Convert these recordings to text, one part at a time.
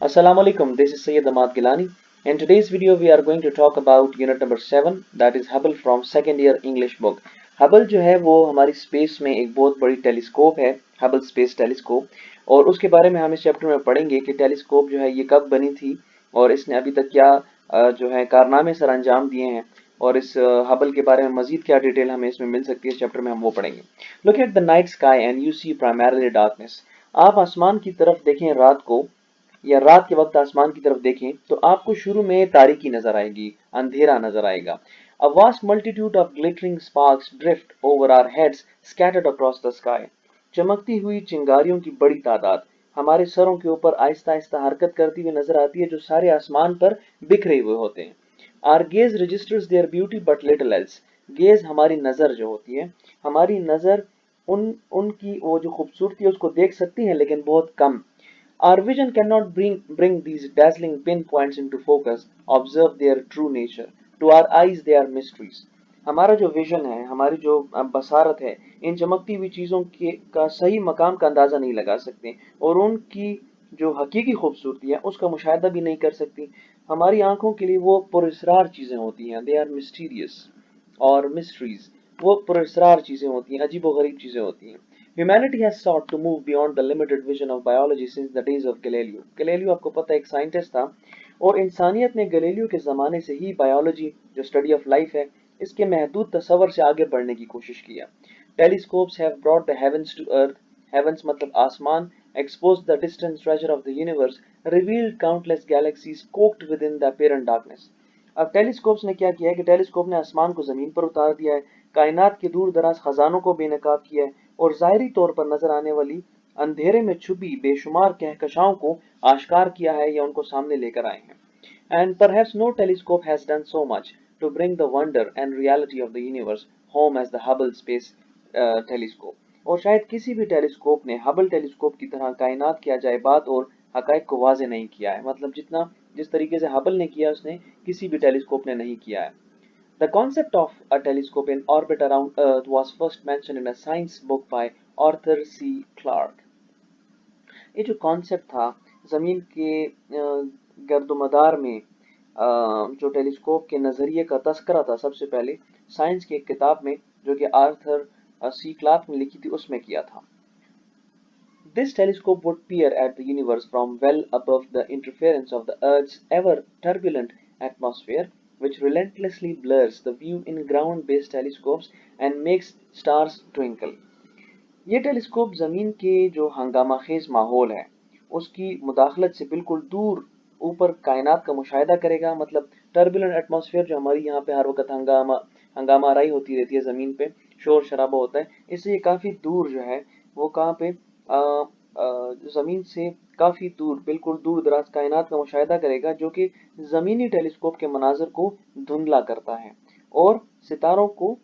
Assalamu alaikum, this is Sayyid Ahmad Gilani. In today's video, we are going to talk about unit number 7, that is Hubble from second year English book. Hubble जो है वो हमारी space में एक बहुत बड़ी telescope है, Hubble space telescope, और उसके बारे में हम इस चैप्टर में पढ़ेंगे कि टेलीस्कोप जो है ये कब बनी थी और इसने अभी तक क्या जो है कारनामे सर अंजाम दिए हैं, और इस हबल के बारे में मजीद क्या डिटेल हमें इसमें मिल सकती है इस चैप्टर में हम वो पढ़ेंगे। Look at the night sky and you see primarily darkness. आप आसमान की तरफ देखें रात को या रात के वक्त आसमान की तरफ देखें तो आपको शुरू में तारीकी नजर आएगी, अंधेरा नजर आएगा। A vast multitude of glittering sparks drift over our heads scattered across the sky. चमकती हुई चिंगारियों की बड़ी तादाद हमारे सरों के ऊपर आहिस्ता आहिस्ता हरकत करती हुई नजर आती है, जो सारे आसमान पर बिखरे हुए होते हैं। Our gaze registers their beauty but little else. Gauge हमारी नजर जो होती है, हमारी नजर उनकी वो जो खूबसूरती है उसको देख सकती है, लेकिन बहुत कम। Our vision cannot bring these dazzling pinpoints into focus, observe their true nature. To our eyes they are mysteries. हमारा जो विजन है, हमारी जो बसारत है, इन चमकती हुई चीज़ों के का सही मकाम का अंदाज़ा नहीं लगा सकते, और उनकी जो हकीकी खूबसूरती है उसका मुशाहिदा भी नहीं कर सकती। हमारी आंखों के लिए वो पुरस्रार चीज़ें होती हैं, दे आर मिस्टीरियस और मिस्ट्रीज, वो पुरस्रार चीज़ें होती हैं, अजीब व गरीब चीज़ें होती हैं। Humanity has sought to move beyond the limited vision of biology since the days of Galileo. Galileo आपको पता है एक साइंटिस्ट था, और इंसानियत ने गैलीलियो के ज़माने से ही बायोलॉजी जो स्टडी ऑफ लाइफ है इसके महदूद तसव्वुर से आगे बढ़ने की कोशिश किया। Telescopes have brought the heavens to earth, heavens मतलब आसमान, exposed the distant treasure of the universe, revealed countless galaxies cloaked within the apparent darkness. अब टेलीस्कोप्स ने क्या किया है कि टेलीस्कोप ने आसमान को ज़मीन पर उतार दिया है, कायनात के दूर दराज खजानों को बेनकाब किया है, और ज़ाहिरी तौर पर नजर आने वाली अंधेरे में छुपी बेशुमार कहकशाओं को आश्कार किया है या उनको सामने लेकर आए हैं। And perhaps no telescope has done so much to bring the wonder and reality of the universe home as the Hubble space telescope. और शायद किसी भी टेलीस्कोप ने हबल टेलीस्कोप की तरह कायनात की अजायबात और हकायक को वाजे नहीं किया है, मतलब जिस तरीके से हबल ने किया उसने किसी भी टेलीस्कोप ने नहीं किया है। The concept of a telescope in orbit around Earth was first mentioned in a science book by Arthur C. Clarke. ये जो कॉन्सेप्ट था ज़मीन के गर्दोमदार में जो टेलीस्कोप के नज़रिए का तस्करा था सबसे पहले साइंस की एक किताब में, जो कि आर्थर सी क्लार्क ने लिखी थी, उसमें किया था। This telescope would peer at the universe from well above the interference of the Earth's ever turbulent atmosphere, which relentlessly blurs the view in ground-based telescopes and makes stars twinkle. ये telescope ज़मीन के जो हंगामाखेज माहौल है उसकी मुदाखलत से बिल्कुल दूर ऊपर कायनात का मुशाहिदा करेगा, मतलब टर्बुलेंट एटमॉस्फेयर जो हमारी यहाँ पे हर वक्त हंगामा हंगामा आराई होती रहती है, ज़मीन पे शोर शराबा होता है, इससे ये काफ़ी दूर जो है वो कहाँ पे ज़मीन से काफ़ी दूर, बिल्कुल दूर दराज कायनात का मुशाहिदा करेगा, जो कि ज़मीनी टेलीस्कोप के मनाजर को धुंधला करता है और सितारों को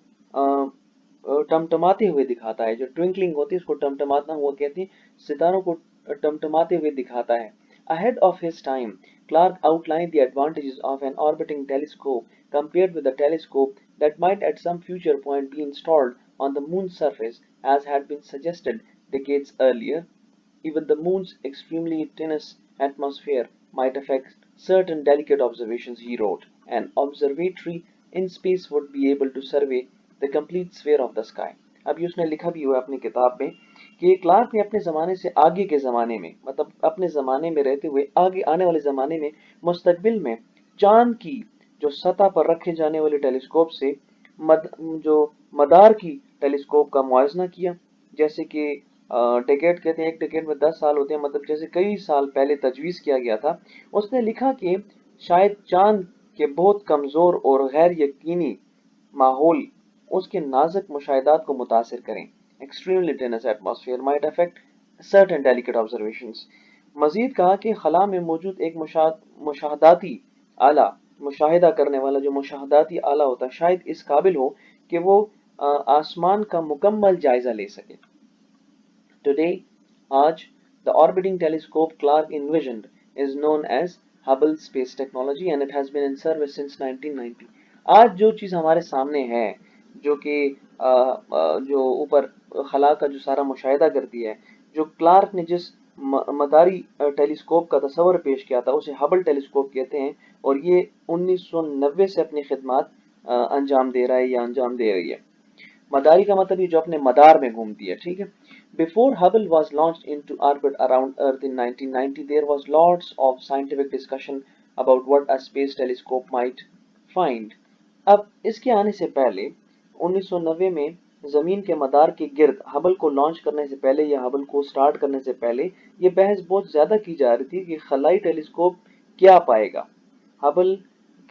टमटमाते हुए दिखाता है। जो ट्विंकलिंग होती है उसको टमटमाना हुआ कहते हैं, सितारों को टमटमाते हुए दिखाता है। Ahead of his time, Clark outlined the advantages of an orbiting telescope compared with a telescope that might at some future point be installed on the moon's surface, as had been suggested decades earlier. Even the moon's extremely tenuous atmosphere might affect certain delicate observations, he wrote. An observatory in space would be able to survey the complete sphere of the sky. अभी उसने लिखा भी हुआ है अपनी किताब में कि क्लार्क ने अपने ज़माने से आगे के ज़माने में, मतलब अपने ज़माने में रहते हुए आगे आने वाले ज़माने में, मुस्तकबिल में चांद की जो सतह पर रखे जाने वाले टेलीस्कोप से जो मदार की टेलीस्कोप का मुआयजना किया। जैसे कि टिकट कहते हैं, एक टिकट में 10 साल होते हैं, मतलब जैसे कई साल पहले तजवीज़ किया गया था। उसने लिखा कि शायद चांद के बहुत कमज़ोर और गैर यकीनी माहौल उसके नाजुक मुशाहिदात को मुतासिर करें। Extremely tense atmosphere might affect certain delicate observations. मजीद कहा कि खला में मौजूद एक मुशाहदाती आला, मुशाहिदा करने वाला जो मुशाहदाती आला होता है, शायद इस काबिल हो कि वो आसमान का मुकम्मल जायजा ले सके। Today, आज, the orbiting telescope Clark envisioned is known as Hubble Space Technology and it has been in service since 1990. आज जो चीज़ हमारे सामने है, जो कि जो ऊपर खला का जो सारा मुशाहिदा करती है, जो क्लार्क ने जिस मदारी टेलीस्कोप का तस्वर पेश किया था, उसे हबल टेलीस्कोप कहते हैं, और ये 1990 से अपनी खिदमत अंजाम दे रहा है या अंजाम दे रही है। मदारी का मतलब ये जो अपने मदार में घूमती है, ठीक है। Before Hubble was launched into orbit around earth in 1990 there was lots of scientific discussion about what a space telescope might find. अब इसके आने से पहले 1990 में जमीन के मदार के गिर्द हबल को लॉन्च करने से पहले या हबल को स्टार्ट करने से पहले ये बहस बहुत ज्यादा की जा रही थी कि खलाई टेलीस्कोप क्या पाएगा। हबल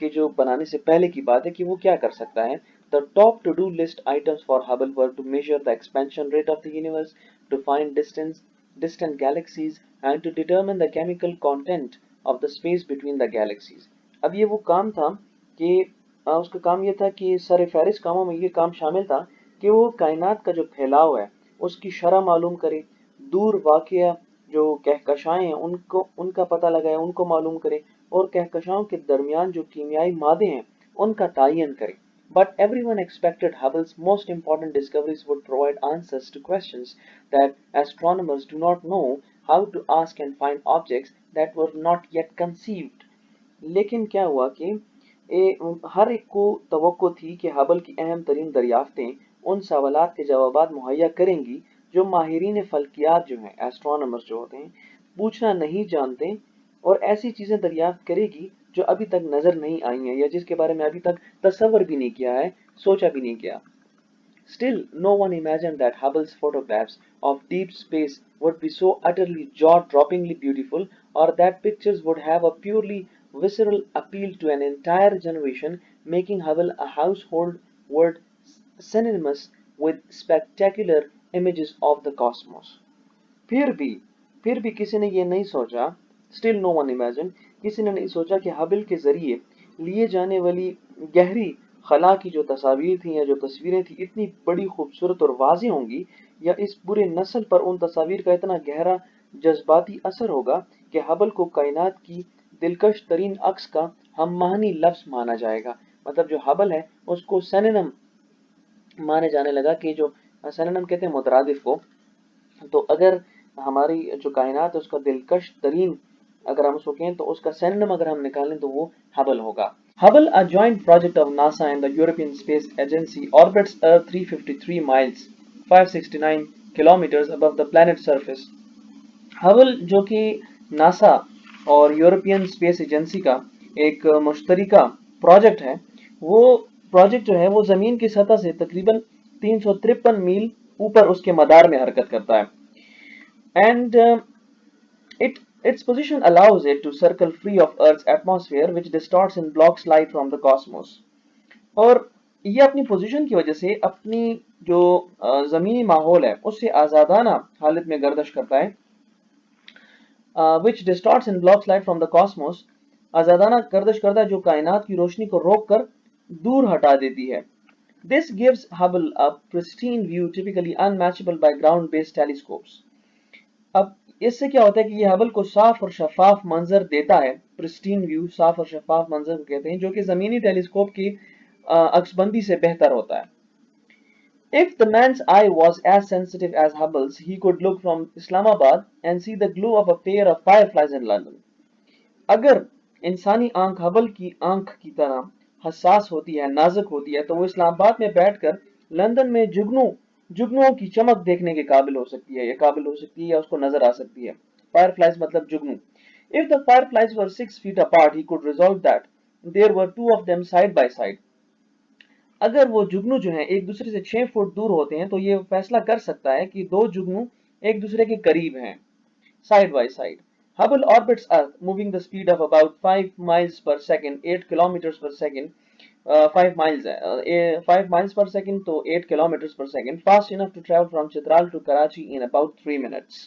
के जो बनाने से पहले की बात है कि वो क्या कर सकता है। The top to-do list items for Hubble were to measure the expansion rate of the universe, to find distant galaxies, and to determine the chemical content of the space between the galaxies. अब ये वो काम था कि उसका काम ये था कि सरफहरिस्त कामों में ये काम शामिल था कि वो कायनात का जो फैलाव है उसकी शरह मालूम करे, दूर वाक़या जो कहकशाएं हैं उनको उनका पता लगाए, उनको मालूम करे, और कहकशाओं के दरमियान जो कीमियाई मादे हैं उनका तयन करे। But everyone expected Hubble's most important discoveries would provide answers to questions that astronomers do not know how to ask and find objects that were not yet conceived. लेकिन क्या हुआ कि हर एक को तवक्को थी कि हबल की अहम तरीन दरियाफ्तें उन सवालात के जवाबात मुहैया करेंगी जो माहिरीन फल्कियात जो हैं, एस्ट्रोनॉमर्स जो होते हैं, पूछना नहीं जानते, और ऐसी चीज़ें दरियाफ्त करेगी जो अभी तक नज़र नहीं आई हैं या जिसके बारे में अभी तक तसव्वुर भी नहीं किया है, सोचा भी नहीं किया। Still, no one imagined that Hubble's photographs of deep space would be so utterly jaw-droppingly beautiful, or that pictures would have a purely visceral appeal to an entire generation, making Hubble a household word synonymous with spectacular images of the cosmos. फिर भी फिर भी किसी ने ये नहीं सोचा, still no one imagine, किसी ने नहीं सोचा कि हबल के जरिए लिए जाने वाली गहरी खला की जो तस्वीर थी या जो तस्वीरें थी इतनी बड़ी खूबसूरत और वाज़ेह होंगी, या इस पूरे नस्ल पर उन तस्वीर का इतना गहरा जज्बाती असर होगा कि हबल को कायनात की दिलकश तरीन अक्स का हम मानी लफ्ज माना जाएगा। मतलब जो हबल है उसको सेनेनम माने जाने लगा कि जो सेनेनम कहते हैं मुतरादिफ को। तो अगर हमारी जो कायनात है उसका दिलकश तरीन अगर हम उसको कहें तो उसका सिनोनिम अगर हम निकालें तो वो हबल होगा। Hubble, a joint project of NASA and the European Space Agency, orbits Earth 353 miles (569 kilometers) above the planet's surface. Hubble जो कि नासा और यूरोपियन स्पेस एजेंसी का एक मुश्तरका प्रोजेक्ट है, वो प्रोजेक्ट जो है वो ज़मीन की सतह से तकरीबन 353 मील ऊपर उसके मदार में हरकत करता है। And its position allows it to circle free of Earth's atmosphere, which distorts and blocks light from the cosmos. और ये अपनी पोजीशन की वजह से अपनी जो ज़मीनी माहौल है उससे आज़ादाना हालत में गर्दिश करता है, which distorts and blocks light from the cosmos, आज़ादाना गर्दिश करता है जो कायनात की रोशनी को रोक कर दूर हटा देती है। This gives Hubble a pristine view typically unmatchable by ground-based telescopes. अब इससे क्या होता है कि ये हबल को साफ और शफाफ मंजर देता है। प्रिस्टीन व्यू, साफ और शफाफ मंजर को कहते हैं, जो कि जमीनी टेलीस्कोप की अक्सबंदी से बेहतर होता है। If the man's eye was as sensitive as Hubble's, he could look from Islamabad and see the glow of a pair of fireflies in London. अगर इंसानी आंख हबल की आंख की तरह हसास होती है, नाजुक होती है, तो वो इस्लामाबाद में बैठकर लंदन में जुगनुओं की चमक देखने के काबिल हो सकती है, या उसको नजर आ सकती है। फायरफ्लाइज मतलब जुगनू। If the fireflies were 6 feet apart, he could resolve that there were two of them side by side. अगर वो जुगनू जो हैं एक दूसरे से 6 फुट दूर होते हैं तो ये फैसला कर सकता है कि दो जुगनू एक दूसरे के करीब हैं, side by side. Hubble orbits Earth, moving the speed of about 5 miles per second, 8 kilometers per second. 5 miles है, 5 miles per second तो 8 kilometers per second, fast enough to travel from Chitral to Karachi in about 3 minutes.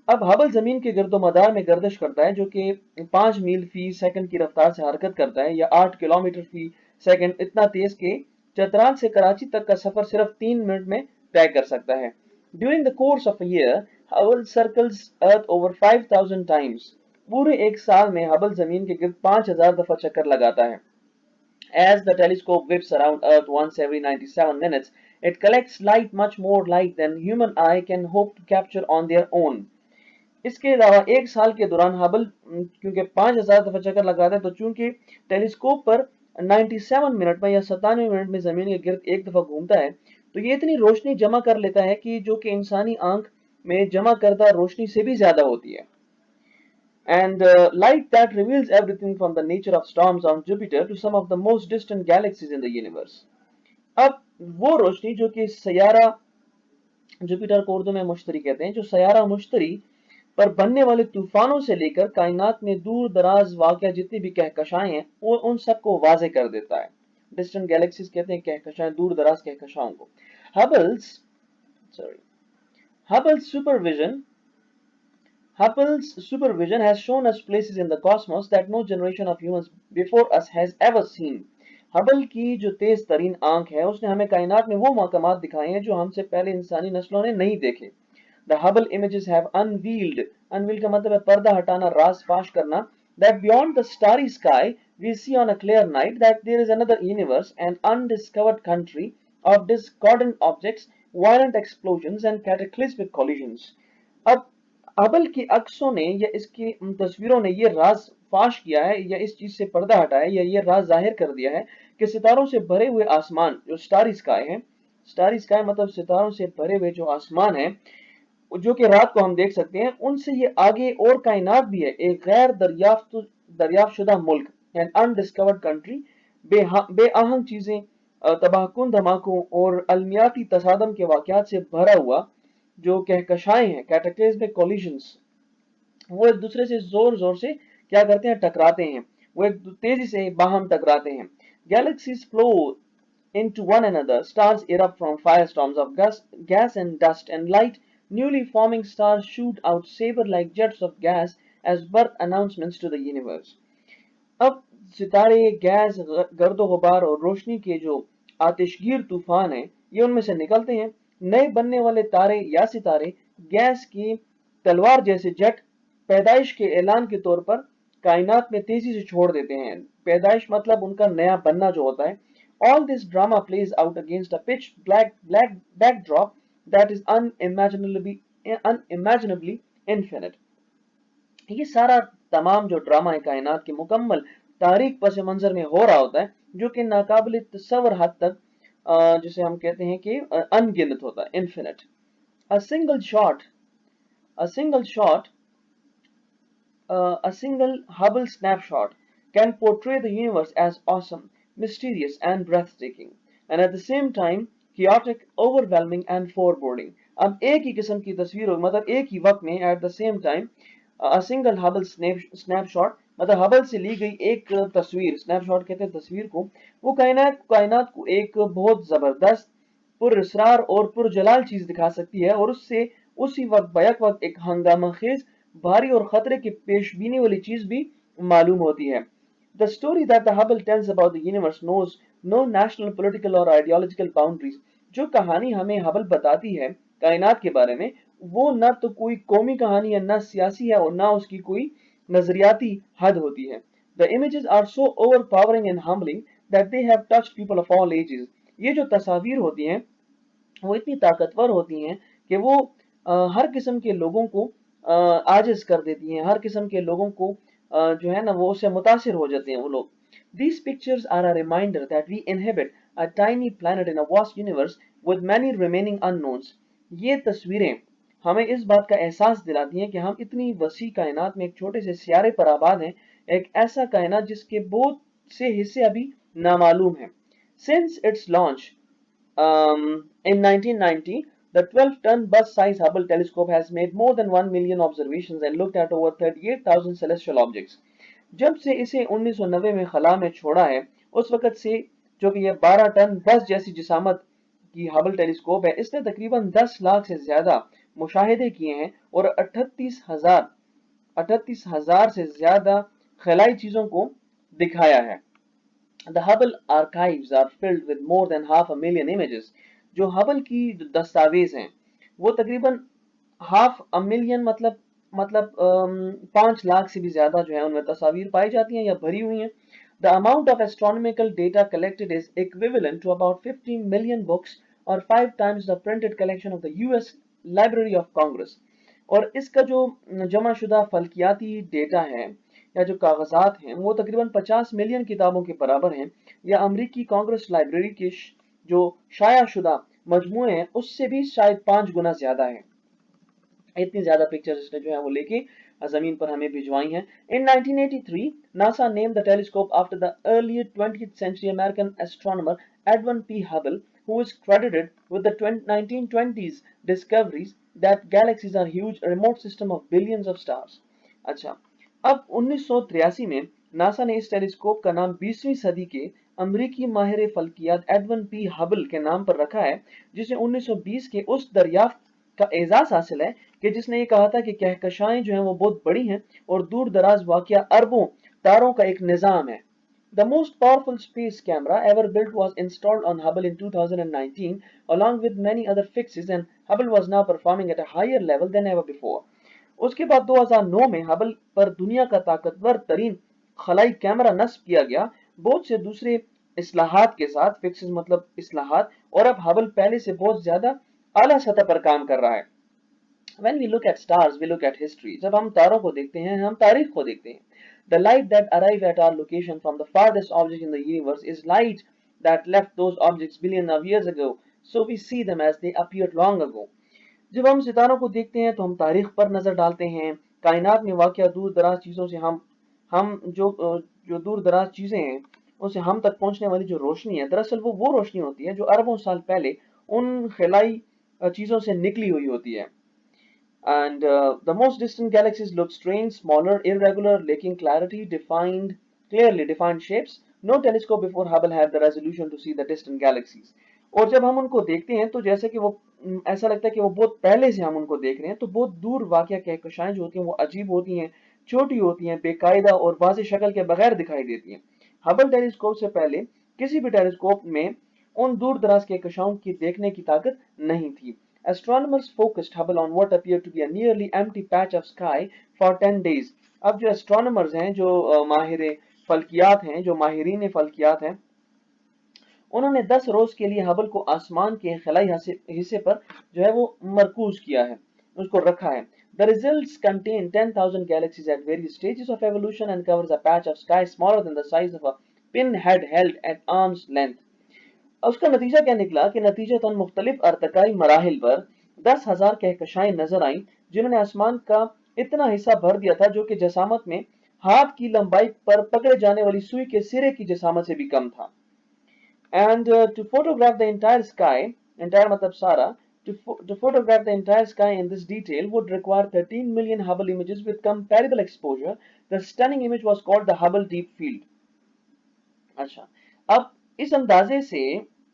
अब Hubble जमीन के गर्दोमदार में गर्दिश करता है जो कि 5 मील फी सेकंड की रफ्तार से हरकत करता है, या 8 किलोमीटर फी सेकंड, इतना तेज के चतराल से कराची तक का सफर सिर्फ 3 मिनट में तय कर सकता है। During the course of a year, Hubble circles earth over 5000 times. पूरे एक साल में हबल जमीन के गिर्द 5000 दफा चक्कर लगाता है। As the telescope whips around Earth once every 97 minutes, it collects light, much more light than human eye can hope to capture on their own. इसके अलावा एक साल के दौरान हबल क्योंकि 5000 दफा चक्कर लगाता है, तो चूंकि टेलीस्कोप पर 97 मिनट में या 97 मिनट में जमीन के गिर्द एक दफा घूमता है, तो ये इतनी रोशनी जमा कर लेता है कि जो कि इंसानी आंख में जमा करदा रोशनी से भी ज्यादा होती है। And light that reveals everything from the nature of storms on Jupiter to some of the most distant galaxies in the universe. अब वो रोशनी जो कि सयारा जुपिटर को उर्दू में मुश्तरी कहते हैं, जो सयारा मुश्तरी पर बनने वाले तूफानों से लेकर कायनात में दूर दराज वाक़या जितनी भी कहकशाएं हैं, वो उन सबको वाजे कर देता है। डिस्टेंट गैलेक्सीज कहते हैं कहकशाएं, दूर दराज कहकशाओं को। हबल्स sorry Hubble's supervision has shown us places in the cosmos that no generation of humans before us has ever seen. Hubble की जो तेज तरीन आंख है, उसने हमें कायनात में वो मकामात दिखाए हैं जो हमसे पहले इंसानी नस्लों ने नहीं देखे। The Hubble images have unveiled का मतलब है पर्दा हटाना, राज फाश करना, that beyond the starry sky we see on a clear night that there is another universe, an undiscovered country of discordant objects, violent explosions and cataclysmic collisions. अब Hubble की अक्सों ने या इसकी तस्वीरों ने ये राज फाश किया है, या इस चीज से पर्दा हटाया, या ये राज जाहिर कर दिया है कि सितारों से भरे हुए आसमान, जो स्टारी स्काई है, स्टारी स्काई मतलब सितारों से भरे हुए जो आसमान है, जो कि रात को हम देख सकते हैं, उनसे ये आगे और कायनात भी है, एक गैर दरियाफ्त शुदा मुल्क, एन अनडिस्कवर्ड कंट्री, बेआहंग चीजें, तबाहकुन धमाकों और अलमियाती तसादम के वाकयात से भरा हुआ जो कहकशाएं हैं, कैटाक्लिस्मिक कोलिजन्स, वो एक दूसरे से जोर जोर से क्या करते हैं, टकराते हैं, वो एक तेजी से बाहम टकराते हैं। Galaxies flow into one another, stars erupt from firestorms of gas and dust and light, newly forming stars shoot out saber-like jets of gas as birth announcements to the universe. अब सितारे, गैस, गर्दो गुबार और रोशनी के जो आतिशगीर तूफान हैं, ये उनमें से निकलते हैं। नए बनने वाले तारे या सितारे गैस की तलवार जैसे जेट पैदाइश के ऐलान के तौर पर कायनात में तेजी से छोड़ देते हैं। पैदाइश मतलब उनका नया बनना जो होता है। All this drama plays out against a pitch black backdrop that is unimaginably infinite. ये सारा तमाम जो ड्रामा है कायनात के मुकम्मल तारीख पस मंजर में हो रहा होता है, जो कि नाकाबिल तस्वर हद तक जिसे हम कहते हैं कि अनगिनत होता है, infinite. A single shot, a single shot, a single Hubble snapshot can portray the universe as awesome, mysterious, and breathtaking, and at the same time chaotic, overwhelming, and foreboding. अब एक ही किस्म की तस्वीर हो, मतलब एक ही वक्त में at the same time a single Hubble snapshot मतलब हबल से ली गई एक तस्वीर, स्नैपशॉट कहते हैं तस्वीर को, वो कायनात को एक बहुत जबरदस्त, पुरअसरार और पुरजलाल चीज दिखा सकती है, और उससे उसी वक्त बैक वक्त एक हंगामा खेज, भारी और खतरे की पेशबीनी वाली चीज भी मालूम होती है। The story that the Hubble tells about the universe knows no national, political or ideological boundaries. जो कहानी हमें हबल बताती है कायनात के बारे में, वो ना तो कोई कौमी कहानी है, ना सियासी है, और ना उसकी कोई नजरियाती हद होती है। The images are so overpowering and humbling that they have touched people of all ages. ये जो तस्वीर होती हैं, वो इतनी ताकतवर होती हैं कि वो हर किस्म के लोगों को आजिज कर देती हैं, हर किस्म के लोगों को जो है ना वो उससे मुतासिर हो जाते हैं वो लोग। These pictures are a reminder that we inhabit a tiny planet in a vast universe with many remaining unknowns. ये तस्वीरें हमें इस बात का एहसास दिलाती हैं कि हम इतनी वसी कायनात में एक छोटे से सियारे पर आबाद हैं, एक ऐसा कायनात जिसके बहुत से हिस्से अभी नामालूम हैं। Since its launch in 1990, the 12-ton bus-sized Hubble telescope has made more than 1 million observations and looked at over 38,000 celestial objects. जब से इसे 1990 में खला में छोड़ा है, उस वक़्त से जो कि यह 12 टन बस जैसी जिसामत की हबल टेलीस्कोप है, इसने तकरीबन 10 लाख से ज़्यादा मुशाहिदे किए हैं और 38,000 से ज़्यादा खलाई चीज़ों को दिखाया है। The Hubble archives are filled with more than half a million images. जो हबल की दस्तावेज हैं, वो तकरीबन हाफ अ मिलियन मतलब 5 लाख से भी ज्यादा जो है उनमें तस्वीर पाई जाती हैं या भरी हुई हैं। The amount of astronomical data collected is equivalent to about 15 million books or 5 times the printed collection of the US Library of Congress. और इसका जो जमाशुदा फल्कियाती डेटा है या जो कागजात हैं वो तकरीबन 50 मिलियन किताबों के बराबर हैं, या अमेरिकी कांग्रेस लाइब्रेरी के जो शायाशुदा मजमुए हैं उससे भी शायद 5 गुना ज्यादा है। इतनी ज्यादा पिक्चर्स इसने जो है वो लेके जमीन पर हमें भिजवाई हैं। इन 1983 NASA named the telescope after the early 20th century American astronomer Edwin P. Hubble, who is credited with the 1920s discoveries that galaxies are huge remote system of billions of stars। अच्छा, अब 1983 में NASA ने इस telescope का नाम 20वीं सदी के अमरीकी माहिर फल्कियात एडविन पी हबल के नाम पर रखा है, जिसे 1920 के उस दरियाफ्त का एजाज हासिल है कि जिसने ये कहा था कि कहकशाएं जो हैं वो बहुत बड़ी हैं और दूर दराज वाक़या अरबों तारों का एक निज़ाम है। The most powerful space camera ever built was installed on Hubble in 2019 along with many other fixes, and Hubble was now performing at a higher level than ever before। उसके बाद 2009 में हबल पर दुनिया का ताकतवर तरीन खलाई कैमरा नस्ब किया गया, बहुत से दूसरे इस्लाहात के साथ, फिक्सेस मतलब इस्लाहात, और अब हबल पहले से बहुत ज्यादा आला सतह पर काम कर रहा है। When we look at stars, we look at history। जब हम तारों को देखते हैं हम तारीख को देखते हैं। The light that arrive at our location from the farthest object in the universe is light that left those objects billions of years ago, so we see them as they appeared long ago। जब हम सितारों को देखते हैं तो हम तारीख पर नजर डालते हैं। कायनात में वाक़या दूर दराज चीजों से हम जो दूर दराज चीजें हैं उनसे हम तक पहुंचने वाली जो रोशनी है, दरअसल वो रोशनी होती है जो अरबों साल पहले उन खिलाई चीजों से निकली हुई होती है। And the most distant galaxies look strange, smaller, irregular, lacking clearly defined shapes। No telescope before Hubble had the resolution to see the distant galaxies। और जब हम उनको देखते हैं तो जैसे कि वो ऐसा लगता है कि वो बहुत पहले से हम उनको देख रहे हैं, तो बहुत दूर वाक़या कहकशाएं जो होती हैं वो अजीब होती हैं, छोटी होती हैं, बेकायदा और वाज़ेह शक्ल के बगैर दिखाई देती हैं। हबल टेलीस्कोप से पहले किसी भी टेलीस्कोप में उन दूर दराज कहकशाओं की देखने की ताकत नहीं थी। Astronomers focused Hubble on what appeared to be a nearly empty patch of sky for 10 days। अब जो एस्ट्रोनमर्स हैं, जो माहिर फल्कियात हैं, जो माहिरीन फल्कियात हैं, उन्होंने 10 रोज के लिए हबल को आसमान के खलाई हिस्से पर जो है वो मरकूज किया है, उसको रखा है। The results contain 10,000 galaxies at various stages of evolution and covers a patch of sky smaller than the size of a pinhead held at arm's length। उसका नतीजा क्या निकला कि नतीजतन मुख्तलिफ अर्तकाई मराहिल पर 10,000 कहकशाएं नजर आईं, जिन्होंने आसमान का इतना हिस्सा भर दिया था जो कि जसामत में हाथ की लंबाई पर पकड़े जाने वाली सुई के सिरे की जसामत से भी कम था। And to photograph the entire sky, entire matlab Sara, to photograph the entire sky in this detail would require 13 million Hubble images with comparable exposure। The stunning image was called the Hubble Deep Field। अच्छा, अब इस अंदाजे से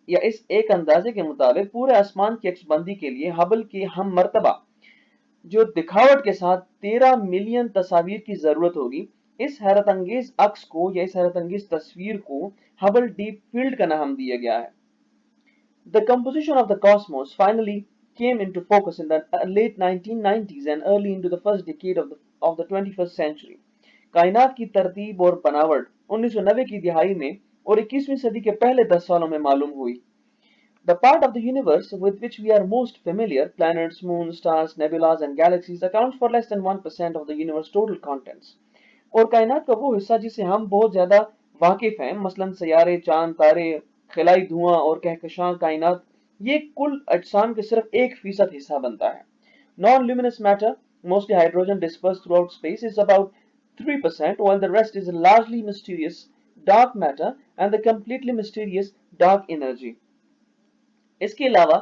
या इस एक अंदाजे के मुताबिक पूरे आसमान की अक्सबंदी के लिए हबल की हम मर्तबा जो दिखावट के साथ 13 मिलियन तस्वीर की जरूरत होगी। इस हैरत अंगेज अक्स को या इस हैरत अंगेज तस्वीर को हबल डीप फील्ड का नाम दिया गया है। The composition of the cosmos finally came into focus in the late 1990s and early into the first decade of the 21st century। कायनात की तरतीब और बनावट 1990 की दिहाई में और 21वीं सदी के पहले 10 सालों में मालूम हुई। The part of the universe with which we are most familiar, planets, moons, stars, nebulas and galaxies, accounts for less than 1% of the universe's total contents। और कायनात का वो हिस्सा जिसे हम बहुत ज्यादा वाकिफ हैं, मसलन सैयारे, चांद, तारे, खिलाई धुआं और कहकशां कायनात, ये कुल अजसाम के सिर्फ 1% हिस्सा बनता है। Non-luminous matter, mostly hydrogen dispersed throughout space, is about 3%, while the rest is largely mysterious dark matter and the completely mysterious dark energy। इसके अलावा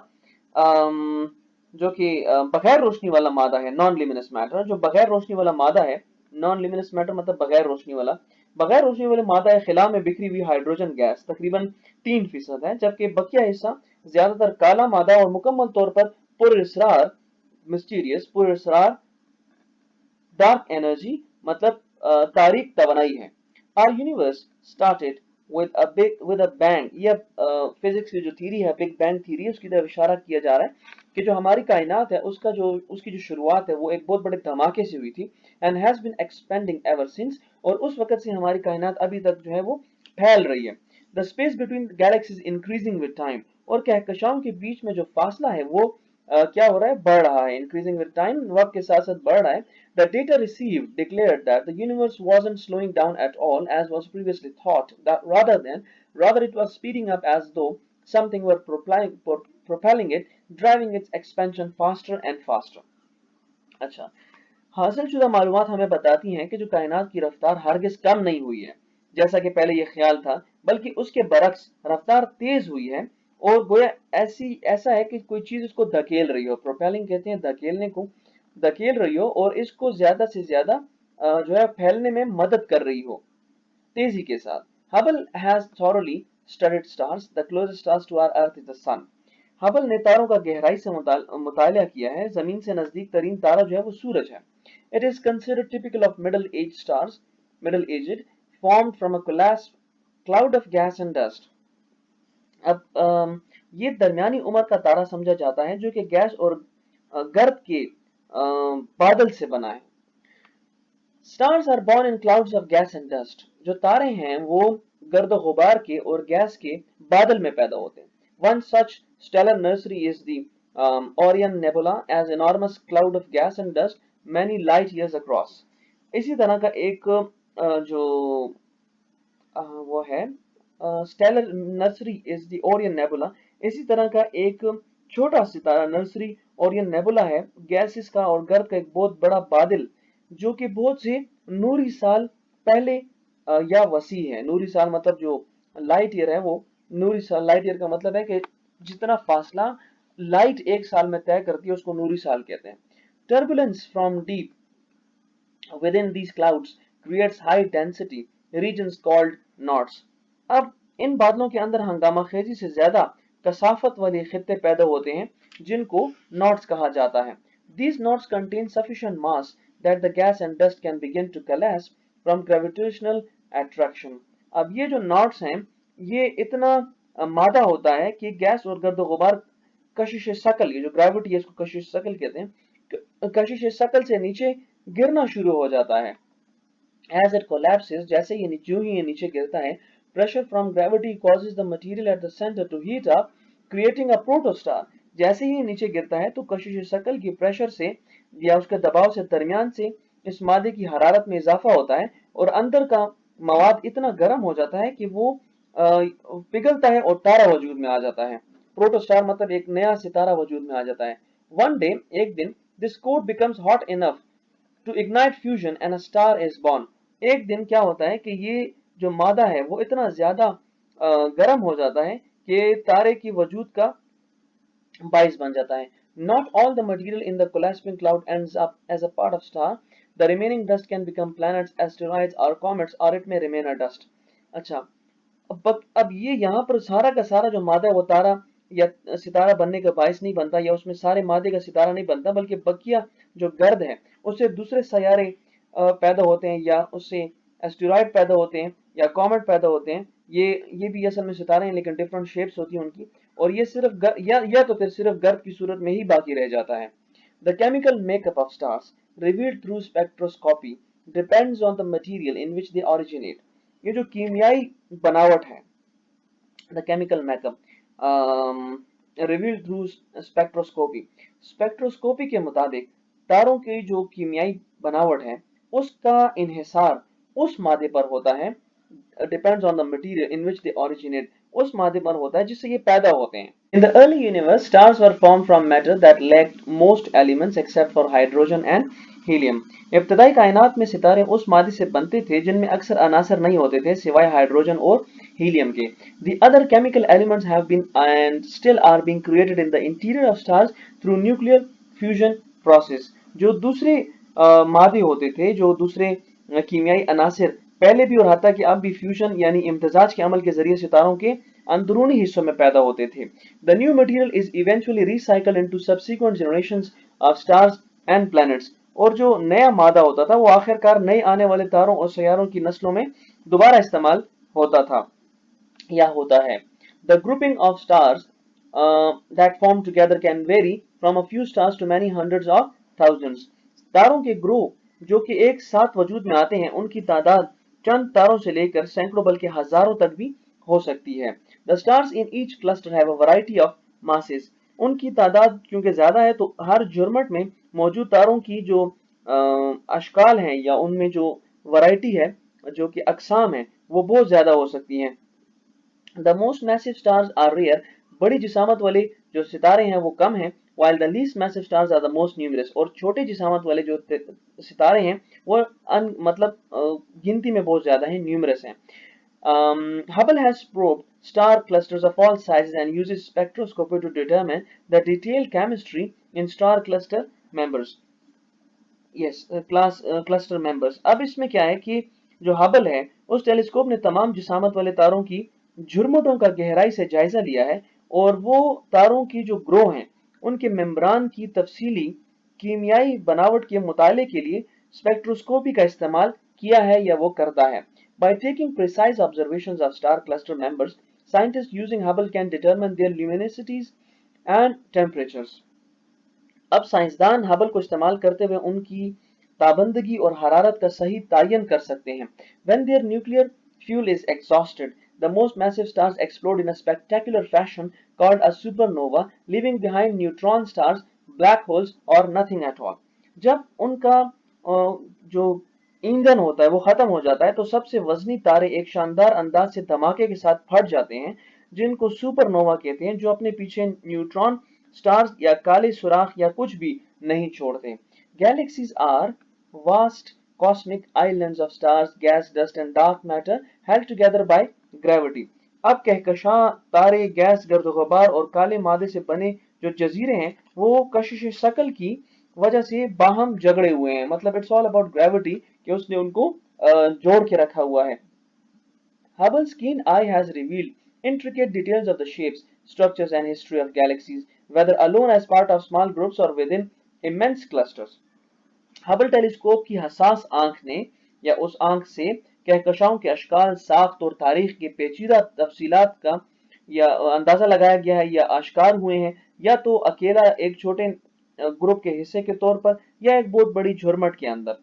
जो कि बगैर रोशनी वाला मादा है, नॉन लिमिनस मैटर, जो बगैर रोशनी वाला मादा है, नॉन लिमिनस मैटर मतलब बगैर रोशनी वाले मादा है खिला में बिखरी हुई हाइड्रोजन गैस तकरीबन 3% है, जबकि बकिया हिस्सा ज्यादातर काला मादा और मुकम्मल तौर पर पुरस्रार डार्क एनर्जी मतलब तारीक तवानाई है। Our universe started with a bang। यह फिजिक्स की जो थ्योरी है, बिग बैंग थ्योरी, उसकी तरफ इशारा किया जा रहा है कि जो हमारी कायनात है उसकी जो शुरुआत है वो एक बहुत बड़े धमाके से हुई थी and has been expanding ever since. और उस वक्त से हमारी कायनात अभी तक जो है वो फैल रही है। The space between galaxies increasing with time. और कहकशाओं के बीच में जो फासला है वो क्या हो रहा है, बढ़ रहा है, इंक्रीजिंग विद टाइम, वक्त के साथ साथ बढ़ रहा है. The data received declared that the universe wasn't slowing down at all as was previously thought, that rather it was speeding up as though something were propelling it, driving its expansion faster and faster. अच्छा, हासिल शुदा मालूमात हमें बताती हैं कि जो कायनात की रफ्तार हरगिज कम नहीं हुई है जैसा कि पहले ये ख्याल था, बल्कि उसके बरक्स रफ्तार तेज हुई है. और गोया ऐसा है कि कोई चीज उसको धकेल रही हो, प्रोपेलिंग कहते हैं धकेलने को, धकेल रही हो और इसको ज्यादा से ज्यादा जो है फैलने में मदद कर रही हो तेजी के साथ. Hubble has thoroughly studied stars. The closest stars to our earth is the sun. Hubble ने तारों का गहराई से मुतालिया किया है. जमीन से नजदीक तरीन तारा जो है वो सूरज है. It is considered typical of middle-aged stars, middle-aged, formed from a collapsed cloud of gas and dust. अब ये दरमियानी उम्र का तारा समझा जाता है जो कि गैस और गर्द के बादल से बना है. Stars are born in clouds of gas and dust. जो तारे हैं वो गर्द गुबार के और गैस के बादल में पैदा होते हैं. One such stellar nursery is the Orion Nebula, as enormous cloud of gas and dust many light years across. इसी तरह का एक जो वो है stellar nursery is the Orion nebula. इसी तरह का एक छोटा सितारा नर्सरी ओरियन नेबुला है, गैसेस का और गर्द का एक बहुत बड़ा बादल जो कि बहुत से नूरी साल पहले या वसी है. नूरी साल मतलब जो लाइट ईयर है वो नूरी साल, लाइट ईयर का मतलब है कि जितना फासला लाइट एक साल में तय करती है उसको नूरी साल कहते हैं. Turbulence from deep within these clouds creates high density regions called knots. अब इन बादलों के अंदर हंगामा खेजी से ज्यादा कसाफत वाले खित्ते पैदा होते हैं जिनको knots कहा जाता है. These knots contain sufficient mass that the gas and dust can begin to coalesce from gravitational attraction. अब ये जो knots हैं ये इतना मादा होता है कि गैस और गर्द गुबार कशिश शकल, ये जो ग्रेविटी है इसको कशिश शकल कहते हैं, कशिश शकल से नीचे गिरना शुरू हो जाता है. As it collapses, जैसे ये नीचे गिरता है, pressure from gravity causes the material at the center to heat up, creating a protostar. जैसे ही नीचे गिरता है तो कशिश शकल की प्रेशर से या उसके दबाव से दरमियान से इस मादे की हरारत में इजाफा होता है और अंदर का मवाद इतना गर्म हो जाता है कि वो पिघलता है और तारा वजूद में आ जाता है. प्रोटोस्टार मतलब एक नया सितारा वजूद में आ जाता है. One day, एक दिन, this core becomes hot enough to ignite fusion and a star is born. एक दिन क्या होता है कि ये जो मादा है वो इतना ज्यादा गर्म हो जाता है कि तारे की वजूद का बाइस बन जाता है. Not all the material in the collapsing cloud ends up as a part of star. The remaining dust can become planets, asteroids or comets, or it may remain a dust. अच्छा, अब ये यहाँ पर सारा का सारा जो मादा है वो तारा या सितारा बनने का बायस नहीं बनता, या उसमें सारे मादे का सितारा नहीं बनता, बल्कि बकिया जो गर्द है उससे दूसरे सैयारे पैदा होते हैं, या उससे एस्टेरॉयड पैदा होते हैं, या कॉमेट पैदा होते हैं. ये भी असल में सितारे हैं लेकिन डिफरेंट शेप्स होती हैं उनकी, और ये सिर्फ या तो फिर सिर्फ गर्द की सूरत में ही बाकी रह जाता है. The chemical makeup of stars revealed through spectroscopy depends on the material in which they originate. ये जो कीमियाई बनावट है, the chemical makeup revealed through spectroscopy, spectroscopy के मुताबिक तारों की जो कीमियाई बनावट है उसका इन्हिसार उस मादे पर होता है, depends on the material in which they originate, उस मादे पर होता है जिससे ये पैदा होते हैं. In the early universe, stars were formed from matter that lacked most elements except for hydrogen and helium. इब्तदाई कायनात में सितारे उस मादे से बनते थे जिनमें अक्सर अनासर नहीं होते थे सिवाय हाइड्रोजन और हीलियम के. The other chemical elements have been and still are being created in the interior of stars through nuclear fusion process. जो दूसरे मादे होते थे, जो दूसरे कीमियाई अनासर पहले भी और हत्ता कि अब भी फ्यूजन यानी इम्तजाज के अमल के जरिए सितारों के अंदरूनी हिस्सों में पैदा होते थे. The new material is eventually recycled into subsequent generations of stars and planets. और जो नया मादा होता था वो आखिरकार नए आने वाले तारों और सैयारों की नस्लों में दोबारा इस्तेमाल होता था या होता है. The grouping of stars that form together can vary from a few stars to many hundreds of thousands. तारों के ग्रुप जो कि एक साथ वजूद में आते हैं उनकी तादाद चंद तारों से लेकर सैकड़ों बल्कि हजारों तक भी हो सकती है. The stars in each cluster have a variety of masses. उनकी तादाद क्योंकि ज़्यादा है तो हर झुरमुट में मौजूद तारों की जो अशकाल हैं या उनमें जो वैरायटी है, जो कि अक़साम है, वो बहुत ज़्यादा हो सकती हैं। The most massive stars are rare, बड़ी जिसामत वाले जो सितारे हैं वो कम हैं, while the least massive stars are the most numerous, और छोटे जिसामत वाले जो सितारे हैं वो मतलब गिनती में बहुत ज़्यादा हैं, न्यूमरस हैं। Hubble has probed star clusters of all sizes and uses spectroscopy to determine the detailed chemistry in star cluster members. Yes class cluster members. अब इसमें क्या है कि जो हबल है उस टेलीस्कोप ने तमाम जिसामत वाले तारों की झुरमुटों का गहराई से जायजा लिया है और वो तारों की जो ग्रोह हैं उनके मेम्ब्रान की तफसीली कीमियाई बनावट के मुताले के लिए स्पेक्ट्रोस्कोपी का इस्तेमाल किया है या वो करता है। By taking precise observations of star cluster members, scientists using Hubble can determine their luminosities and temperatures. अब साइंसदान हबल को इस्तेमाल करते हुए उनकी ताबंदगी और हरारत का सही तयन कर सकते हैं। When their nuclear fuel is exhausted, the most massive stars explode in a spectacular fashion called a supernova, leaving behind neutron stars, black holes or nothing at all. जब उनका जो ईंधन होता है वो खत्म हो जाता है तो सबसे वजनी तारे एक शानदार अंदाज से धमाके के साथ फट जाते हैं, जिनको सुपरनोवा कहते हैं, जो अपने पीछे न्यूट्रॉन स्टार्स या काले सुराख या कुछ भी नहीं छोड़ते। Galaxies are vast cosmic islands of stars, gas, dust and dark matter held together by gravity. अब कहकशां तारे, गैस, गर्द-ओ-ग़बार और काले मादे से बने जो जजीरे हैं वो कशिश शकल की वजह से बाहम झगड़े हुए हैं। मतलब इट्स ऑल अबाउट ग्रेविटी कि उसने उनको जोड़ के रखा हुआ है। Hubble's keen eye has revealed intricate details of the shapes, structures and history of galaxies, whether alone as part of small groups or within immense clusters. Hubble telescope की हसास आंख ने या उस आंख से कहकशाओं के अशकाल, साख्त और तारीख के पेचीदा तफसीलात का या अंदाजा लगाया गया है या आश्कार हुए हैं, या तो अकेला एक छोटे ग्रुप के हिस्से के तौर पर या एक बहुत बड़ी झुरमट के अंदर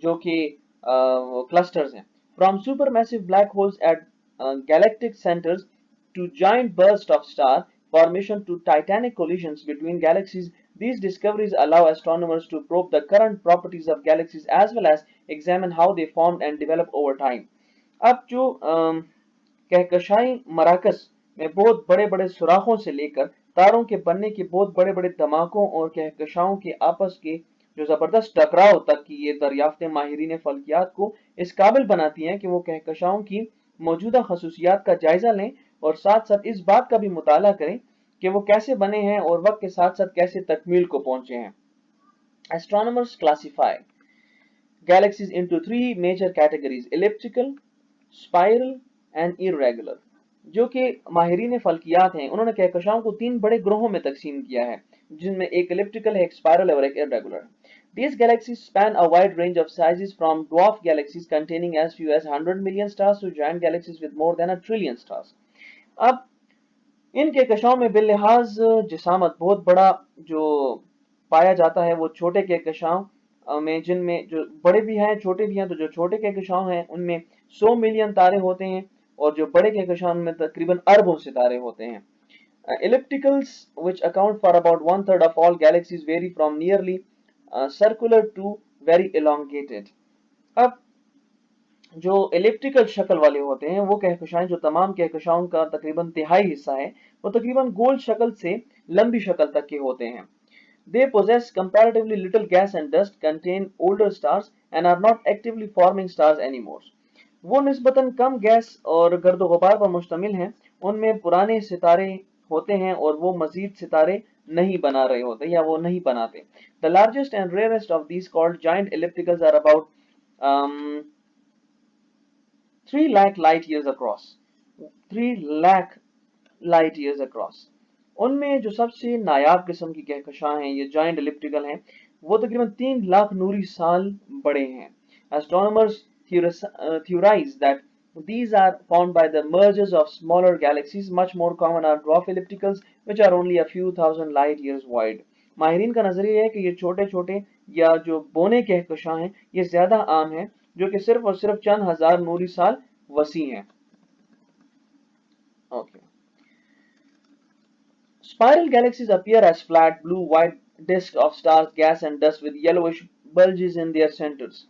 जो कि क्लस्टर्स हैं। From supermassive black holes at galactic centers to giant bursts of star formation to titanic collisions between galaxies, these discoveries allow astronomers to probe the current properties of galaxies as well as examine how they formed and developed over time. अब जो कहकशाई Marrakesh में बहुत बड़े-बड़े सुराखों से लेकर तारों के बनने के बहुत बड़े-बड़े धमाकों और कहकशाओं के आपस के जो जबरदस्त टकराव तक की ये दरियाफ्तें माहिरीन फल्कियात को इस काबिल बनाती हैं कि वो कहकशाओं की मौजूदा खसूसियात का जायजा लें और साथ साथ इस बात का भी मुताला करें कि वो कैसे बने हैं और वक्त के साथ साथ कैसे तकमील को पहुंचे हैं। Astronomers classify galaxies into three major categories: elliptical, spiral and irregular। जो कि माहिरीन फल्कियात हैं उन्होंने कहकशाओं को तीन बड़े ग्रोहों में तकसीम किया है, जिनमें एक इलिप्टिकल है, एक स्पाइरल है और एक irregular. These galaxies span a wide range of sizes from dwarf galaxies containing as few as 100 million stars to giant galaxies with more than a trillion stars। अब इन कहकशाओं में बिल्लिहाज जिसामत बहुत बड़ा जो पाया जाता है वो छोटे कहकशाओं में, जिनमें जो बड़े भी हैं छोटे भी हैं। तो जो छोटे कहकशाओं हैं उनमें 100 मिलियन तारे होते हैं और जो बड़े कहकशाओं में तकरीबन अरबों सितारे होते हैं। Ellipticals, which account for about 1/3 of all galaxies, vary from nearly circular to very elongated। अब जो एलिप्टिकल शक्ल वाले होते हैं वो कहकशाएं, जो तमाम कहकशाओं का तकरीबन तिहाई हिस्सा है, वो तकरीबन गोल शक्ल से लंबी शक्ल तक के होते हैं। They possess comparatively little gas and dust, contain older stars and are not actively forming stars anymore। वो निस्बतन कम गैस और गर्द गुबार पर मुश्तमिल हैं, उनमें पुराने सितारे होते हैं और वो मजीद सितारे नहीं बना रहे होते या वो नहीं बनाते। The largest and rarest of these, called giant ellipticals, are about 3 lakh light years across। 3 lakh light years across। उनमें जो सबसे नायाब किस्म की कहकशां हैं, ये जाइंट एलिप्टिकल हैं, वो तकरीबन 3 लाख नूरी साल बड़े हैं। Astronomers theorize that these are formed by the mergers of smaller galaxies. Much more common are dwarf ellipticals, which are only a few thousand light years wide। माहिरीन का नजरिया है कि ये छोटे छोटे या जो बोने कहकशां हैं ये ज्यादा आम हैं, जो कि सिर्फ और सिर्फ चंद हजार नूरी साल वसी हैं। Okay. Spiral galaxies appear as flat, blue-white disks of stars, gas and dust with yellowish bulges in their centers.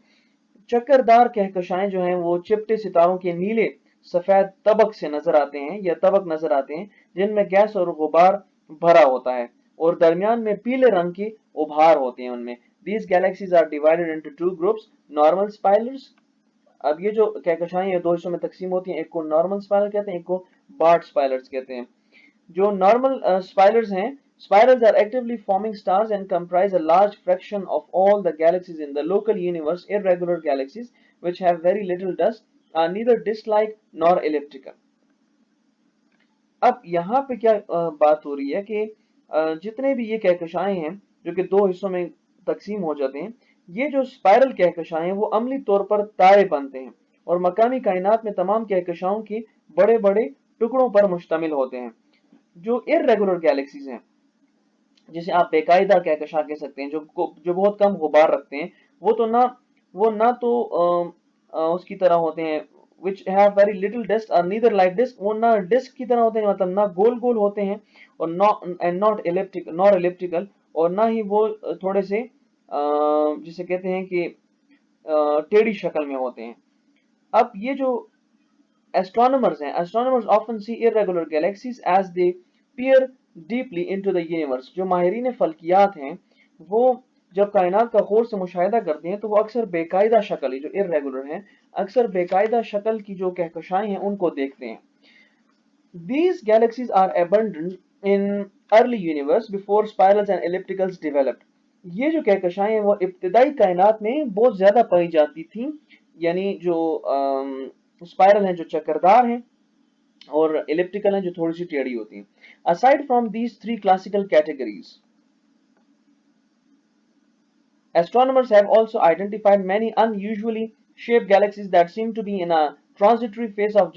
चक्करदार कहकशाएं जो हैं वो चिपटे सितारों के नीले सफेद तबक से नजर आते हैं या तबक नजर आते हैं जिनमें गैस और गुबार भरा होता है और दरमियान में पीले रंग के उभार होते हैं उनमें. These galaxies are divided into two groups, normal spirals. अब ये जो कहकशाएं ये दो हिस्सों में तकसीम होती हैं, एक को नॉर्मल स्पाइरल कहते हैं, एक को बार्ट स्पाइरल्स कहते हैं. जो नॉर्मल स्पाइरल्स हैं, spirals are actively forming stars and comprise a large fraction of all the galaxies in the local universe. Irregular galaxies, which have very little dust, are neither disk-like nor elliptical. अब यहाँ पे क्या बात हो रही है कि जितने भी ये कहकशाएं हैं जो कि दो हिस्सों में तकसीम हो जाते हैं, ये जो स्पाइरल कहकशाएं हैं वो अमली तौर पर तारे बनते हैं और मकामी कायनात में तमाम कहकशाओं के बड़े बड़े टुकड़ों पर मुश्तमिल होते हैं. जो इर्रेगुलर गैलेक्सीज हैं जिसे आप बेकायदा कहकशां कह सकते हैं, जो बहुत कम गुबार रखते हैं, वो ना तो उसकी तरह होते हैं which have very little dust or neither like disk, वो ना डिस्क की तरह होते हैं, मतलब ना गोल गोल होते हैं और not elliptical और ना ही वो थोड़े से जिसे कहते हैं कि टेढ़ी शक्ल में होते हैं. अब ये जो astronomers often see irregular galaxies as they peer deeply into the universe. जो माहिरीन फल्कियात हैं वो जब कायनात का गौर से मुशाहिदा करते हैं तो वो अक्सर बेकायदा शक्ल जो इर्रेगुलर हैं, अक्सर बेकायदा शक्ल की जो कहकशाएं हैं उनको देखते हैं. These galaxies are abundant in early universe before spirals and ellipticals developed. ये जो कहकशाएं हैं वो इब्तिदाई कायनात में बहुत ज्यादा पाई जाती थी, यानी जो स्पाइरल हैं जो चक्करदार हैं और इलिप्टिकल हैं जो थोड़ी सी टेढ़ी होती हैं. Aside from these three classical categories, astronomers have also identified many unusually shaped galaxies that seem to be in a transitory phase of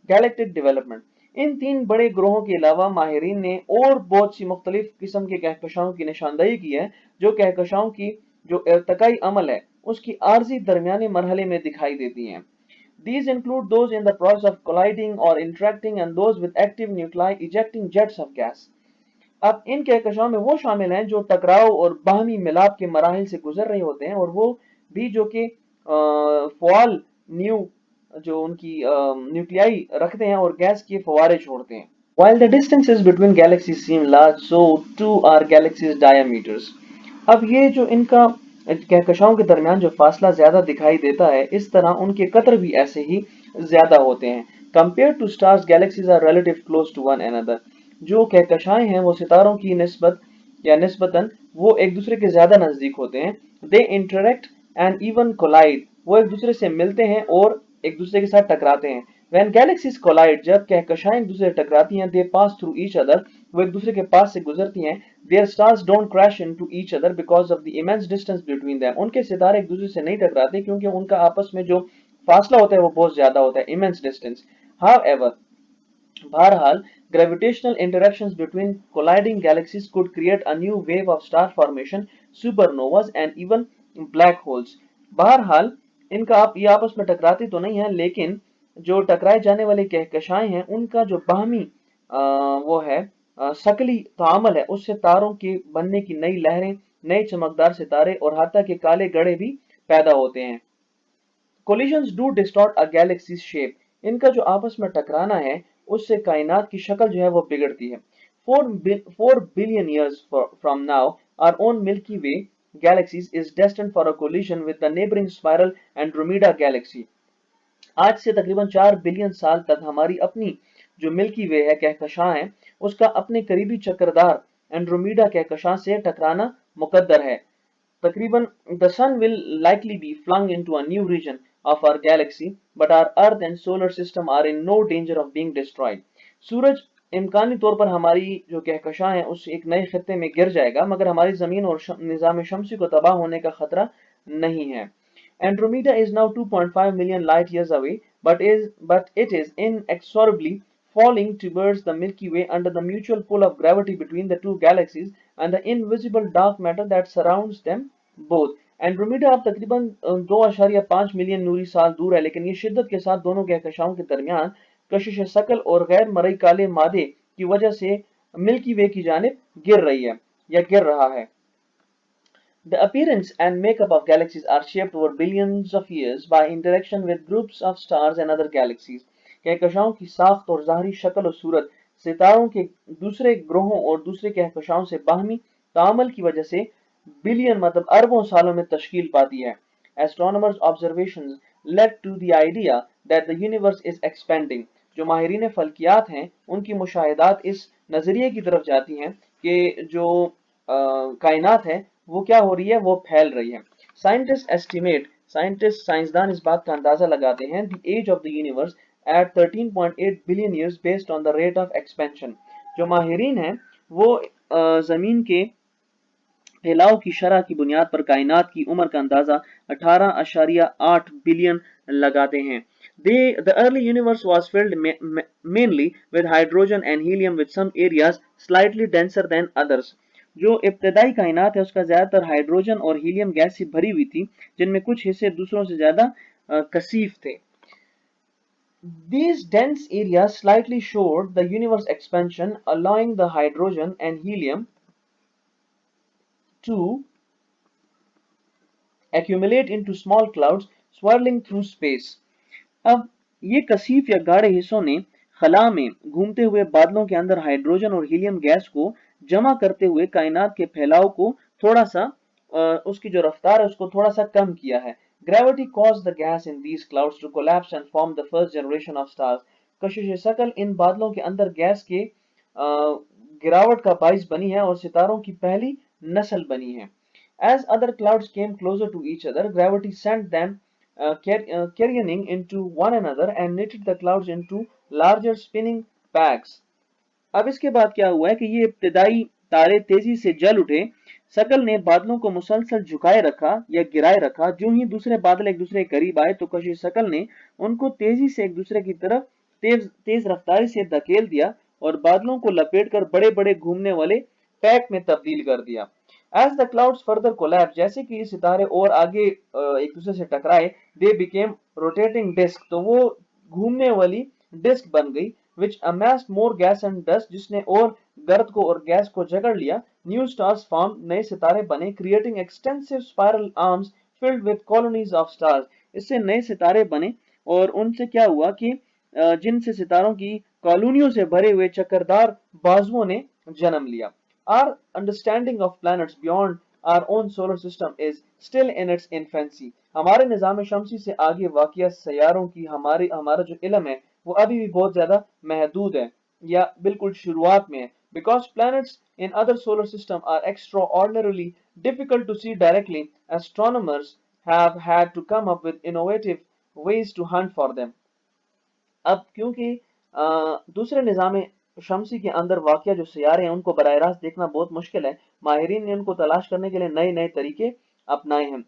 galactic development. इन तीन बड़े ग्रहों के अलावा माहिरीन ने और बहुत सी मुख्तलिफ किस्म के कहकशाओं की निशानदही की है जो कहकशाओं की जो इर्तकाई अमल है उसकी आर्जी दरमियाने मरहले में दिखाई देती हैं. These include those in the process of colliding or interacting and those with active nuclei ejecting jets of gas. अब इन कहकशाओं में वो शामिल हैं जो टकराव और बाहमी मिलाप के मराहिल से गुजर रहे होते हैं और वो भी जो कि फॉल जो उनकी न्यूक्लियाई रखते हैं और गैस के फवारे छोड़ते हैं. While the distances between galaxies seem large, so too are galaxies' diameters. अब ये जो इनका कहकशाओं के दरमियान जो फासला ज्यादा दिखाई देता है, इस तरह उनके कतर भी ऐसे ही ज्यादा होते हैं. Compared to stars, galaxies are relatively close to one another. जो कहकशाएं हैं वो सितारों की निस्बतन वो एक दूसरे के ज्यादा नजदीक होते हैं. They interact and even collide. वो एक दूसरे से मिलते हैं और एक दूसरे के साथ टकराते हैं. When galaxies collide, जब कहकशाएं एक दूसरे से टकराती हैं, they pass through each other. वो एक दूसरे के पास से गुजरती हैं. Their stars don't crash into each other because of the immense distance between them. उनके सितारे एक दूसरे से नहीं टकराते क्योंकि उनका आपस में जो फासला होता है वो बहुत ज्यादा होता है, immense distance. However, बहरहाल, gravitational interactions between colliding galaxies could create a new wave of star formation, supernovas and even black holes. बहरहाल, इनका ये आपस में टकराती तो नहीं है, लेकिन जो टकराए जाने वाले कहकशाएं हैं उनका जो बाहमी वो है शकली तामल है उससे तारों के बनने की नई लहरें, नए चमकदार सितारे और हत्ता के काले गड़े भी पैदा होते हैं. Collisions do distort a galaxy's shape. इनका जो आपस में टकराना है उससे कायनात की शक्ल जो है वो बिगड़ती है. 4 billion years from now, our own Milky Way galaxy is destined for a collision with the neighboring spiral Andromeda galaxy. आज से तकरीबन 4 बिलियन साल तक हमारी अपनी जो मिल्की वे है कहकशां है उसका अपने करीबी चक्करदार एंड्रोमीडा कहकशां से टकराना मुकद्दर है. तकरीबन the sun will likely be flung into a new region of our galaxy, but our Earth and solar system are in no danger of being destroyed. सूरज इम्कानी तौर पर हमारी जो कहकशां है उस एक नए खित्ते में गिर जाएगा, मगर हमारी जमीन और निजाम शमसी को तबाह होने का खतरा नहीं है. Andromeda is now 2.5 million light years away, but it is inexorably falling towards the Milky Way under the mutual pull of gravity between the two galaxies and the invisible dark matter that surrounds them both. Andromeda अब तकरीबन 2.5 million नूरी साल दूर है, लेकिन ये शिद्दत के साथ दोनों कहकशाओं के दरमियान कशिश शकल और गैर मरई काले मादे की वजह से मिल्की वे की जानिब गिर रही है या गिर रहा है। The appearance and makeup of galaxies are shaped over billions of years by interaction with groups of stars and other galaxies। कहकशाओं की साख्त और ज़ाहरी शक्ल और सूरत सितारों के दूसरे ग्रहों और दूसरे कहकशाओं से बाहमी तामल की वजह से बिलियन मतलब अरबों सालों में तश्कील पाती है। Astronomers' observations led to the idea that the universe is expanding। जो माहिरीन फल्कियात हैं उनकी मुशाहिदात इस नज़रिए की तरफ जाती हैं कि जो कायनात है वो क्या हो रही है, वो फैल रही है। साइंसदान इस बात का अंदाजा लगाते हैं the age of the universe at 13.8 billion years based on the rate of expansion. जो माहिरीन हैं वो जमीन के फैलाव की शरह की बुनियाद पर कायनात की उम्र का अंदाजा 18.8 बिलियन लगाते हैं। The early universe was filled mainly with hydrogen and helium with some areas slightly denser than others। जो इब्तदाई कायनात है उसका ज्यादातर हाइड्रोजन और हीलियम गैस से भरी हुई थी, जिनमें कुछ हिस्से दूसरों से ज्यादा कसीफ थे। These dense areas slightly showed the universe expansion, allowing the hydrogen and helium to accumulate into small clouds swirling through space। अब ये कसीफ या गाढ़े हिस्सों ने खला में घूमते हुए बादलों के अंदर हाइड्रोजन और हीलियम गैस को जमा करते हुए कायनात के फैलाव को थोड़ा सा उसकी जो रफ्तार है उसको थोड़ा सा कम किया है। Gravity caused the gas in these clouds to collapse and form the first generation of stars। कशिश शकल इन बादलों के अंदर गैस के गिरावट का बाइस बनी है और सितारों की पहली नस्ल बनी है। As other clouds came closer to each other, gravity sent them careening into one another and knitted the clouds into larger spinning bags। अब इसके बाद क्या हुआ है कि ये इब्तदाई तारे तेजी से जल उठे। शकल ने बादलों को मुसलसल झुकाए रखा या गिराए रखा। जो ही दूसरे बादल एक दूसरे के करीब आए तो कशिश शकल ने उनको तेजी से एक दूसरे की तरफ तेज रफ्तारी से धकेल दिया और बादलों को लपेटकर बड़े बड़े घूमने वाले पैक में तब्दील कर दिया। As the clouds further collapsed, जैसे कि सितारे और आगे एक दूसरे से टकराए, they became rotating disk, तो वो घूमने वाली डिस्क बन गई, which amassed more gas and dust, जिसने और गर्द को और गैस को जकड़ लिया। New stars formed, नए सितारे बने, creating extensive spiral arms filled with colonies of stars। इससे नए सितारे बने और उनसे क्या हुआ कि जिनसे सितारों की कॉलोनियों से भरे हुए चक्करदार बाजुओं ने जन्म लिया। Our understanding of planets beyond our own solar system is still in its infancy। हमारे निज़ाम शमसी से आगे वाक़िया सैयारों की हमारा जो इल्म है वो अभी भी बहुत ज़्यादा महदूद है या बिल्कुल शुरुआत में है। Because planets in other solar system are extraordinarily difficult to see directly, astronomers have had to come up with innovative ways to hunt for them। अब क्योंकि दूसरे निज़ाम शमसी के अंदर वाक़या जो सियारे हैं उनको बराह रास्त देखना बहुत मुश्किल है। माहिरीन ने उनको तलाश करने के लिए नए नए तरीके अपनाए हैं।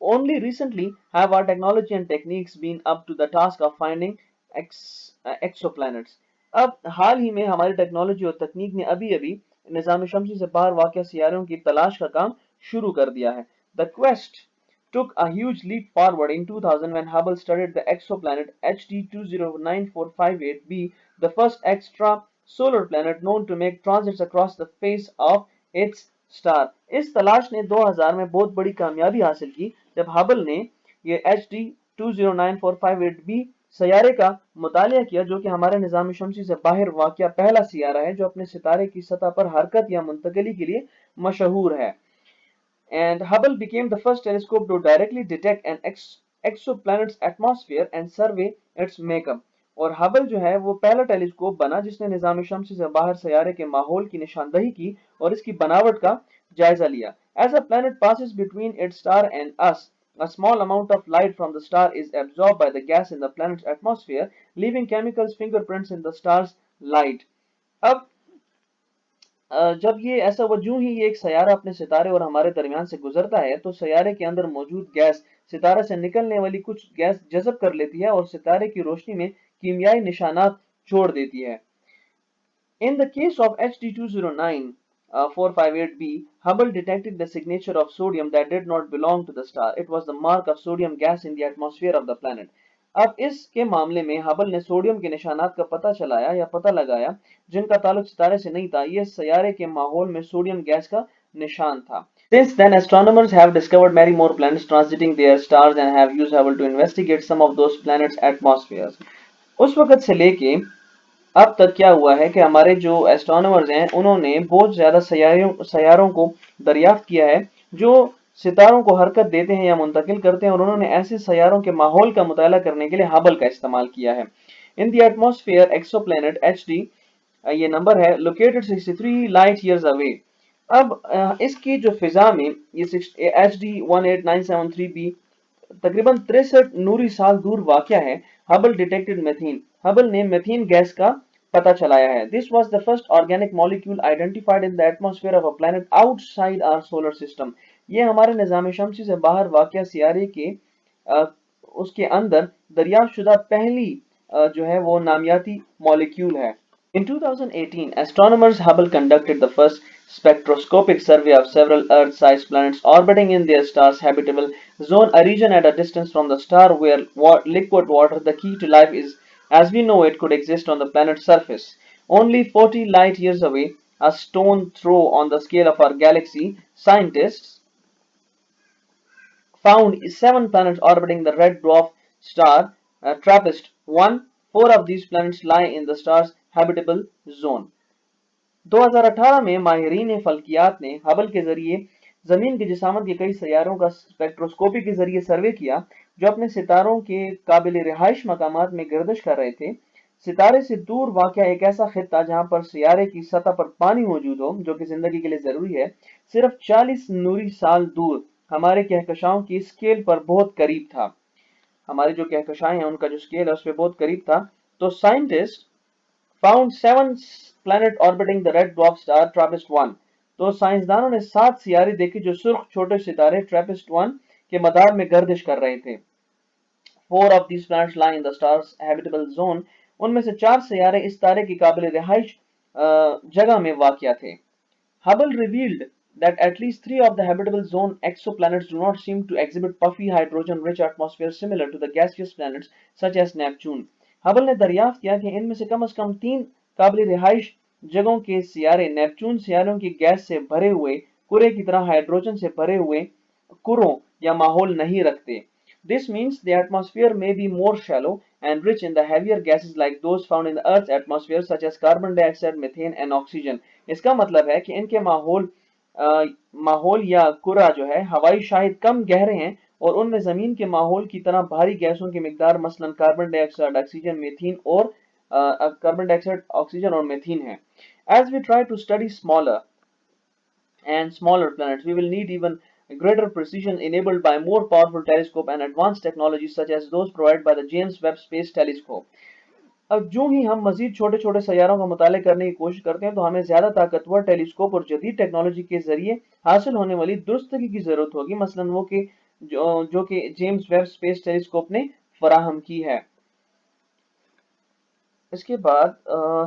Only recently have our technology and techniques been up to the task of finding exoplanets। अब हाल ही में हमारी टेक्नोलॉजी और तकनीक ने अभी अभी निज़ाम शमसी से बाहर वाक़या सियारों की तलाश का काम शुरू कर दिया है। The quest took a huge leap forward in 2000 when Hubble studied the exoplanet HD 209458b, the first extra-solar planet known to make transits across the face of its star। इस तलाश ने 2000 में बहुत बड़ी कामयाबी हासिल की जब हबल ने ये HD 209458b सैयारे का मुतालिया किया, जो कि हमारे निज़ाम शमसी से बाहर वाक़या पहला सियारा है जो अपने सितारे की सतह पर हरकत या मुंतकली के लिए मशहूर है। And Hubble became the first telescope to directly detect an exoplanet's atmosphere and survey its makeup। और हबल जो है वो पहला टेलीस्कोप बना जिसने निज़ाम शमसी से बाहर सैयारे के माहौल की निशानदही की और इसकी बनावट का जायजा लिया। As a planet passes between its star and us, a small amount of light from the star is absorbed by the gas in the planet's atmosphere, leaving chemical fingerprints in the star's light। अब जब ये ऐसा यूं ही ये एक सैयारा अपने सितारे और हमारे दरमियान से गुजरता है तो सैयारे के अंदर मौजूद गैस सितारे से निकलने वाली कुछ गैस जज़ब कर लेती है और सितारे की रोशनी में कीमियाई निशानात छोड़ देती है। In the case of HD 209458b, Hubble detected the signature of sodium that did not belong to the star। It was the mark of sodium gas in the atmosphere of the planet। अब इसके मामले में Hubble ने sodium के निशानात का पता चलाया या पता लगाया जिनका ताल्लुक सितारे से नहीं था। यह सियारे के माहौल में सोडियम गैस का निशान था। Since then, astronomers have discovered many more planets transiting their stars and have used Hubble to investigate some of those planets' atmospheres. उस वक्त से लेके अब तक क्या हुआ है कि हमारे जो एस्ट्रोनॉमर्स हैं उन्होंने बहुत ज़्यादा सैयारों को दरियाफ्त किया है जो सितारों को हरकत देते हैं या मुंतकिल करते हैं, और उन्होंने ऐसे सैयारों के माहौल का मुताला करने के लिए हबल का इस्तेमाल किया है। इन द एटमॉस्फेयर एक्सोप्लैनेट HD, ये नंबर है, लोकेटेड 63 लाइट ईयर्स अवे। अब इसकी जो फिजा में ये HD 18973b तकरीबन 63 नूरी साल दूर वाक़या है। हबल डिटेक्टेड मेथीन, हबल ने मेथीन गैस का पता चलाया है। This was the first organic molecule identified in the atmosphere of a planet outside our solar system. ये हमारे निज़ाम शमसी से बाहर वाक़या सियारे के उसके अंदर दरियाफ्त शुदा पहली जो है वो नामियाती मॉलिक्यूल है। In 2018, astronomers Hubble conducted the first spectroscopic survey of several Earth-sized planets orbiting in their star's habitable zone, a region at a distance from the star where liquid water, the key to life is as we know it, could exist on the planet's surface. Only 40 light years away, a stone throw on the scale of our galaxy, scientists found 7 planets orbiting the red dwarf star TRAPPIST-1. 4 of these planets lie in the star's habitable zone. 2018 में माहिरीन फल्कियात ने Hubble के जरिए जमीन की जिसामत के कई सैयारों का spectroscopy के जरिए सर्वे किया जो अपने सितारों के काबिल रिहाइश मकामात में गर्दिश कर रहे थे। सितारे से दूर वाक़या एक ऐसा खित्ता जहां पर सियारे की सतह पर पानी मौजूद हो जो कि जिंदगी के लिए जरूरी है, सिर्फ 40 नूरी साल दूर हमारे कहकशाओं की स्केल पर बहुत करीब था। हमारे जो कहकशाएं हैं उनका जो स्केल है उस पर बहुत करीब था। तो scientist found 7 planet orbiting the red dwarf star TRAPPIST-1। तो साइंसदानों ने 7 सियारे देखे जो सुर्ख छोटे सितारे TRAPPIST-1 के मदार में गर्दिश कर रहे थे। 4 of these planets lie in the star's habitable zone। उनमें से 4 सियारे इस तारे की काबिल रिहाइश जगह में वाक़या थे। Hubble revealed that at least 3 of the habitable zone exoplanets do not seem to exhibit puffy hydrogen-rich atmospheres similar to the gaseous planets such as Neptune। Hubble ने दरियाफ्त किया कि इनमें से कम 3 काबिल रिहाइश जगहों के सियारे नेपच्यून सियारों की गैस से भरे हुए कुरे की तरह हाइड्रोजन से भरे हुए कुरों या माहौल नहीं रखते। This means the atmosphere may be more shallow and rich in the heavier gases like those found in the Earth's atmosphere such as carbon dioxide, methane and oxygen। इसका मतलब है कि इनके माहौल या कुरा जो है हवाई शायद कम गहरे हैं और उनमें जमीन के माहौल की तरह भारी गैसों की मिकदार मसलन कार्बन डाइऑक्साइड, ऑक्सीजन और मीथेन है। As we try to study smaller planets, we will need even greater precision enabled by more powerful telescope and advanced technologies such as those provided by the James Webb Space Telescope। अब जो ही हम मजीद छोटे छोटे सैयारों का मुताले करने की कोशिश करते हैं तो हमें ज्यादा ताकतवर टेलीस्कोप और जदीद टेक्नोलॉजी के जरिए हासिल होने वाली दुरुस्तगी की जरूरत होगी, मसलन वो कि जो कि जेम्स वेब स्पेस टेलीस्कोप ने फराहम की है। इसके बाद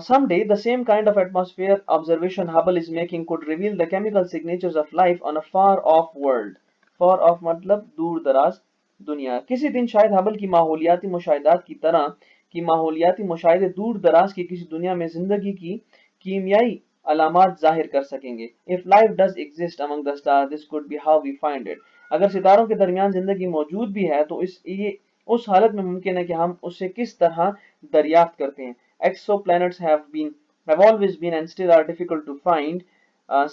someday the same kind of atmosphere observation Hubble is making could reveal the chemical signatures of life on a far off world। far off मतलब दूर दराज दुनिया। किसी दिन शायद हबल की माहौलियाती मुशाहिदात की तरह की माहौलियाती मुशाहिदे दूर दराज की किसी दुनिया में जिंदगी की कीमियाई अलामात जाहिर कर सकेंगे। If life does exist among the stars, this could be how we find it। अगर सितारों के दरमियान जिंदगी मौजूद भी है तो ये उस हालत में मुमकिन है कि हम उसे किस तरह दरियाफ्त करते हैं। Exoplanets have always been and still are difficult to find।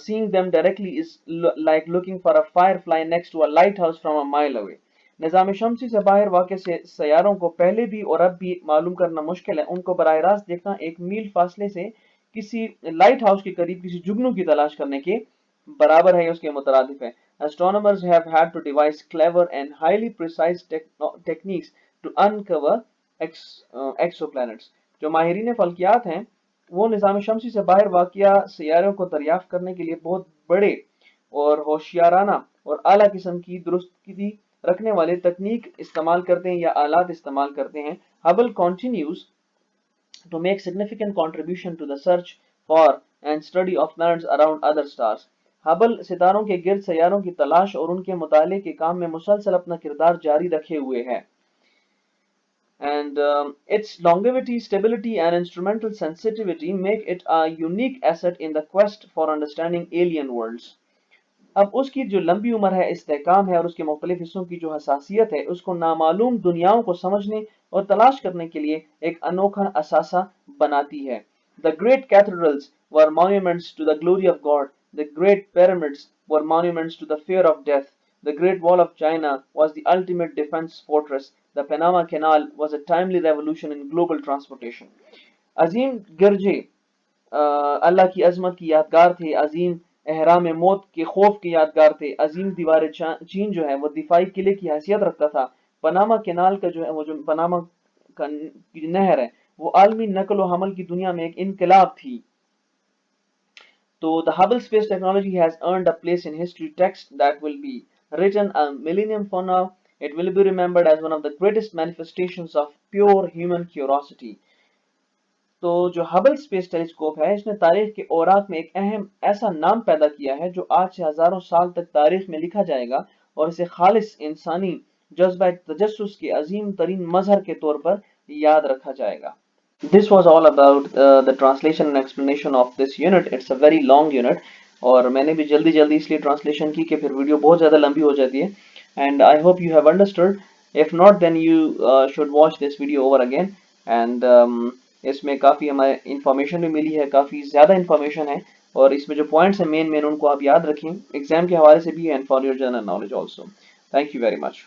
Seeing them directly is like looking for a firefly next to a lighthouse from a mile away। निज़ाम शमसी से बाहर वाक़ सैयारों को पहले भी और अब भी मालूम करना मुश्किल है। उनको बराह रास्त देखना एक मील फासले से किसी लाइट हाउस के करीब किसी जुगनू की तलाश करने के बराबर है, उसके मुतरादिफ है। Astronomers have had to devise clever and highly precise techniques to uncover exoplanets। जो माहिरीन फल्कियात हैं वो निज़ाम शमसी से बाहर वाक़िया सैयारों को दरियाफ्त करने के लिए बहुत बड़े और होशियाराना और आला किस्म की दुरुस्तगी रखने वाले तकनीक इस्तेमाल करते हैं या आलात इस्तेमाल करते हैं। Hubble continues to make significant contribution to the search for and study of planets around other stars। Hubble सितारों के गिर्द सैयारों की तलाश और उनके मुताले के काम में मुसलसल अपना किरदार जारी रखे हुए है। and its longevity, stability, and instrumental sensitivity make it a unique asset in the quest for understanding alien worlds. अब उसकी जो लंबी उम्र है, इस्तेहकाम है और उसके मुख्तलिफ हिस्सों की जो हसासियत है, उसको नामालूम दुनियाओं को समझने और तलाश करने के लिए एक अनोखा असासा बनाती है। The great cathedrals were monuments to the glory of God. The great pyramids were monuments to the fear of death. The Great Wall of China was the ultimate defense fortress. The Panama Canal was a timely revolution in global transportation. अजीम गिरजे अल्लाह की अजमत की यादगार थे, अजीम एहराम मौत के खौफ की यादगार थे, अजीम दीवार चीन जो है वो दिफाई किले की हैसियत रखता था। पनामा केनाल का जो है वो जो पनामा की नहर है वो आलमी नकल व हमल की दुनिया में एक इनकलाब थी। So the Hubble Space Technology has earned a place in history text that will be written a millennium from now. It will be remembered as one of the greatest manifestations of pure human curiosity. तो जो Hubble space telescope है इसने तारीख के औराक में एक अहम ऐसा नाम पैदा किया है जो आज से हजारों साल तक तारीख में लिखा जाएगा और इसे खालिस इंसानी जज्बा तजस्सुस के अजीम तरीन मजहर के तौर पर याद रखा जाएगा। This was all about the translation and explanation of this unit. It's a very long unit और मैंने भी जल्दी जल्दी इसलिए ट्रांसलेशन की कि फिर वीडियो बहुत ज़्यादा लंबी हो जाती है। And I hope you have understood. If not, then you should watch this video over again. And इसमें काफ़ी हमें इंफॉर्मेशन भी मिली है, काफ़ी ज़्यादा इंफॉर्मेशन है और इसमें जो पॉइंट्स हैं मेन उनको आप याद रखें एग्जाम के हवाले से भी and for your general knowledge also. Thank you very much.